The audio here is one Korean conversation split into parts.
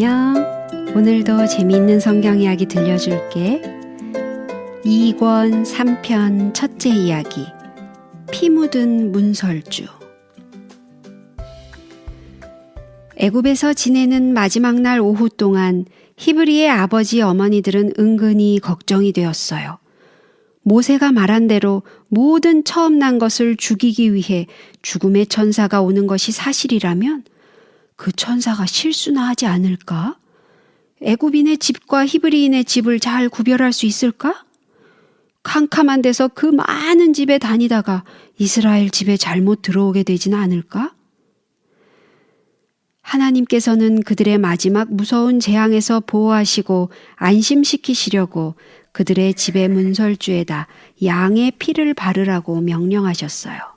안녕. 오늘도 재미있는 성경 이야기 들려줄게. 2권 3편 첫째 이야기. 피 묻은 문설주. 애굽에서 지내는 마지막 날 오후 동안 히브리의 아버지 어머니들은 은근히 걱정이 되었어요. 모세가 말한 대로 모든 처음 난 것을 죽이기 위해 죽음의 천사가 오는 것이 사실이라면 그 천사가 실수나 하지 않을까? 애굽인의 집과 히브리인의 집을 잘 구별할 수 있을까? 캄캄한 데서 그 많은 집에 다니다가 이스라엘 집에 잘못 들어오게 되지는 않을까? 하나님께서는 그들의 마지막 무서운 재앙에서 보호하시고 안심시키시려고 그들의 집의 문설주에다 양의 피를 바르라고 명령하셨어요.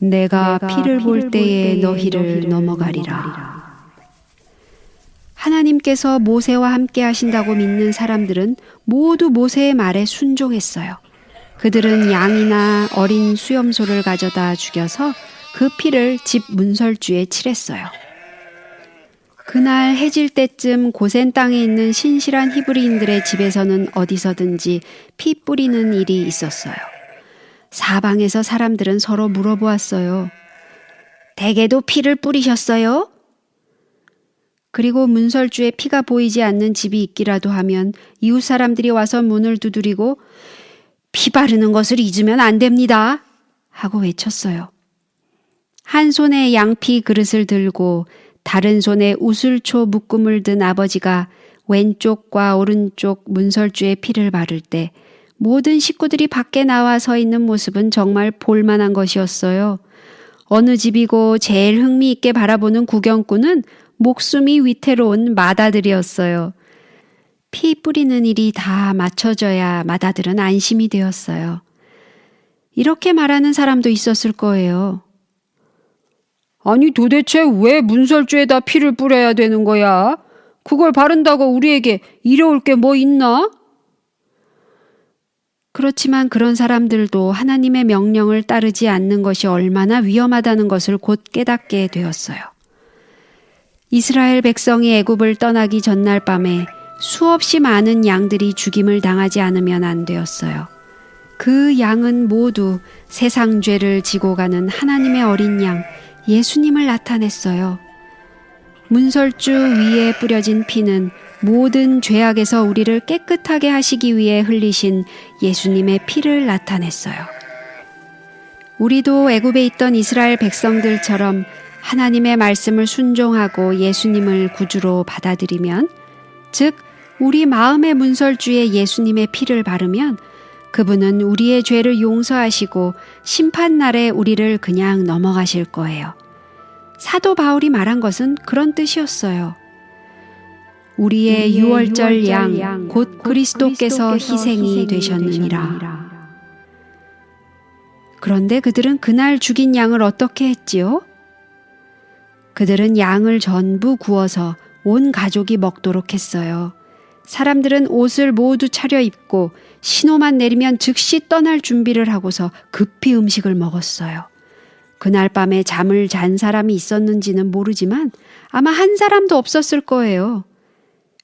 내가 피를 볼 때에 너희를 넘어가리라. 하나님께서 모세와 함께 하신다고 믿는 사람들은 모두 모세의 말에 순종했어요. 그들은 양이나 어린 수염소를 가져다 죽여서 그 피를 집 문설주에 칠했어요. 그날 해질 때쯤 고센 땅에 있는 신실한 히브리인들의 집에서는 어디서든지 피 뿌리는 일이 있었어요. 사방에서 사람들은 서로 물어보았어요. 댁에도 피를 뿌리셨어요? 그리고 문설주에 피가 보이지 않는 집이 있기라도 하면 이웃 사람들이 와서 문을 두드리고 피 바르는 것을 잊으면 안 됩니다 하고 외쳤어요. 한 손에 양피 그릇을 들고 다른 손에 우슬초 묶음을 든 아버지가 왼쪽과 오른쪽 문설주에 피를 바를 때 모든 식구들이 밖에 나와 서 있는 모습은 정말 볼만한 것이었어요. 어느 집이고 제일 흥미있게 바라보는 구경꾼은 목숨이 위태로운 맏아들이었어요. 피 뿌리는 일이 다 맞춰져야 맏아들은 안심이 되었어요. 이렇게 말하는 사람도 있었을 거예요. 아니 도대체 왜 문설주에다 피를 뿌려야 되는 거야? 그걸 바른다고 우리에게 이로울 게 뭐 있나? 그렇지만 그런 사람들도 하나님의 명령을 따르지 않는 것이 얼마나 위험하다는 것을 곧 깨닫게 되었어요. 이스라엘 백성이 애굽을 떠나기 전날 밤에 수없이 많은 양들이 죽임을 당하지 않으면 안 되었어요. 그 양은 모두 세상 죄를 지고 가는 하나님의 어린 양 예수님을 나타냈어요. 문설주 위에 뿌려진 피는 모든 죄악에서 우리를 깨끗하게 하시기 위해 흘리신 예수님의 피를 나타냈어요. 우리도 애굽에 있던 이스라엘 백성들처럼 하나님의 말씀을 순종하고 예수님을 구주로 받아들이면, 즉 우리 마음의 문설주에 예수님의 피를 바르면 그분은 우리의 죄를 용서하시고 심판날에 우리를 그냥 넘어가실 거예요. 사도 바울이 말한 것은 그런 뜻이었어요. 우리의 유월절 양 곧 그리스도께서 희생이 되셨느니라. 그런데 그들은 그날 죽인 양을 어떻게 했지요? 그들은 양을 전부 구워서 온 가족이 먹도록 했어요. 사람들은 옷을 모두 차려입고 신호만 내리면 즉시 떠날 준비를 하고서 급히 음식을 먹었어요. 그날 밤에 잠을 잔 사람이 있었는지는 모르지만 아마 한 사람도 없었을 거예요.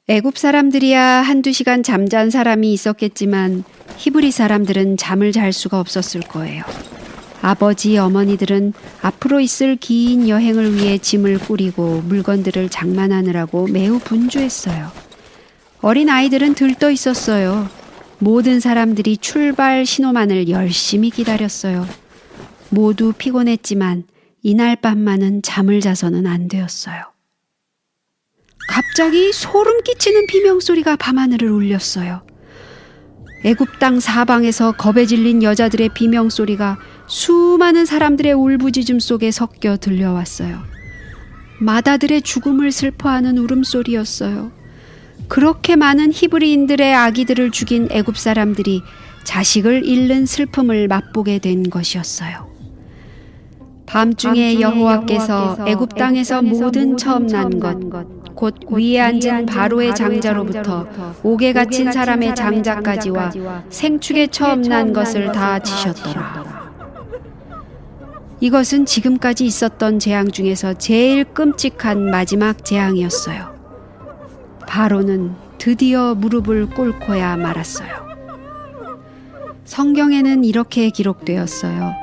애굽 사람들이야 한두 시간 잠잔 사람이 있었겠지만 히브리 사람들은 잠을 잘 수가 없었을 거예요. 아버지, 어머니들은 앞으로 있을 긴 여행을 위해 짐을 꾸리고 물건들을 장만하느라고 매우 분주했어요. 어린 아이들은 들떠 있었어요. 모든 사람들이 출발 신호만을 열심히 기다렸어요. 모두 피곤했지만 이날 밤만은 잠을 자서는 안 되었어요. 갑자기 소름 끼치는 비명소리가 밤하늘을 울렸어요. 애굽 땅 사방에서 겁에 질린 여자들의 비명소리가 수많은 사람들의 울부짖음 속에 섞여 들려왔어요. 맏아들의 죽음을 슬퍼하는 울음소리였어요. 그렇게 많은 히브리인들의 아기들을 죽인 애굽 사람들이 자식을 잃는 슬픔을 맛보게 된 것이었어요. 밤중에 여호와께서 애굽 땅에서 모든 처음 난 것, 곧 위에 앉은 바로의 장자로부터 옥에 갇힌 사람의 장자까지와 생축에 처음 난 것을 다 치셨더라. 이것은 지금까지 있었던 재앙 중에서 제일 끔찍한 마지막 재앙이었어요. 바로는 드디어 무릎을 꿇고야 말았어요. 성경에는 이렇게 기록되었어요.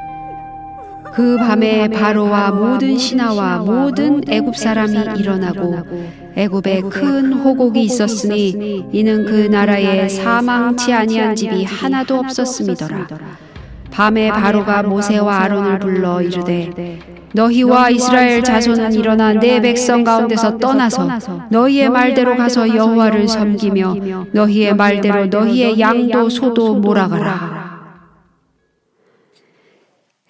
그 밤에 바로와 모든 신하와 모든 애굽 사람이 일어나고 애굽에 큰 호곡이 있었으니 이는 그 나라에 사망치 아니한 집이 하나도 없었음이더라. 밤에 바로가 모세와 아론을 불러 이르되 너희와 이스라엘 자손은 일어나 내 백성 가운데서 떠나서 너희의 말대로 가서 여호와를 섬기며 너희의 말대로 너희의 양도 소도 몰아가라.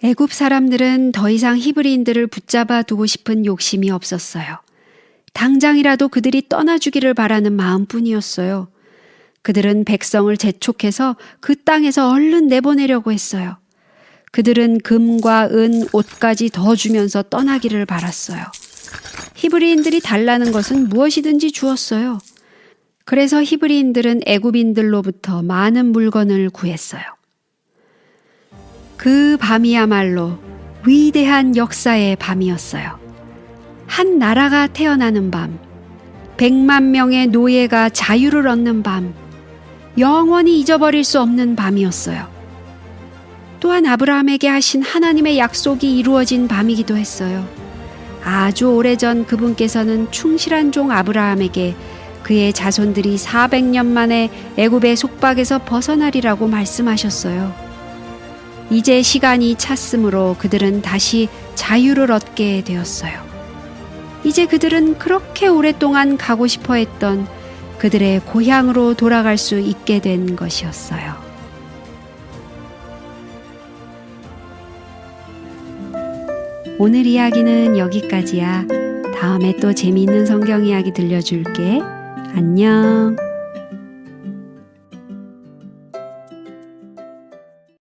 애굽 사람들은 더 이상 히브리인들을 붙잡아 두고 싶은 욕심이 없었어요. 당장이라도 그들이 떠나주기를 바라는 마음뿐이었어요. 그들은 백성을 재촉해서 그 땅에서 얼른 내보내려고 했어요. 그들은 금과 은, 옷까지 더 주면서 떠나기를 바랐어요. 히브리인들이 달라는 것은 무엇이든지 주었어요. 그래서 히브리인들은 애굽인들로부터 많은 물건을 구했어요. 그 밤이야말로 위대한 역사의 밤이었어요. 한 나라가 태어나는 밤, 100만 명의 노예가 자유를 얻는 밤, 영원히 잊어버릴 수 없는 밤이었어요. 또한 아브라함에게 하신 하나님의 약속이 이루어진 밤이기도 했어요. 아주 오래전 그분께서는 충실한 종 아브라함에게 그의 자손들이 400년 만에 애굽의 속박에서 벗어나리라고 말씀하셨어요. 이제 시간이 찼으므로 그들은 다시 자유를 얻게 되었어요. 이제 그들은 그렇게 오랫동안 가고 싶어 했던 그들의 고향으로 돌아갈 수 있게 된 것이었어요. 오늘 이야기는 여기까지야. 다음에 또 재미있는 성경 이야기 들려줄게. 안녕.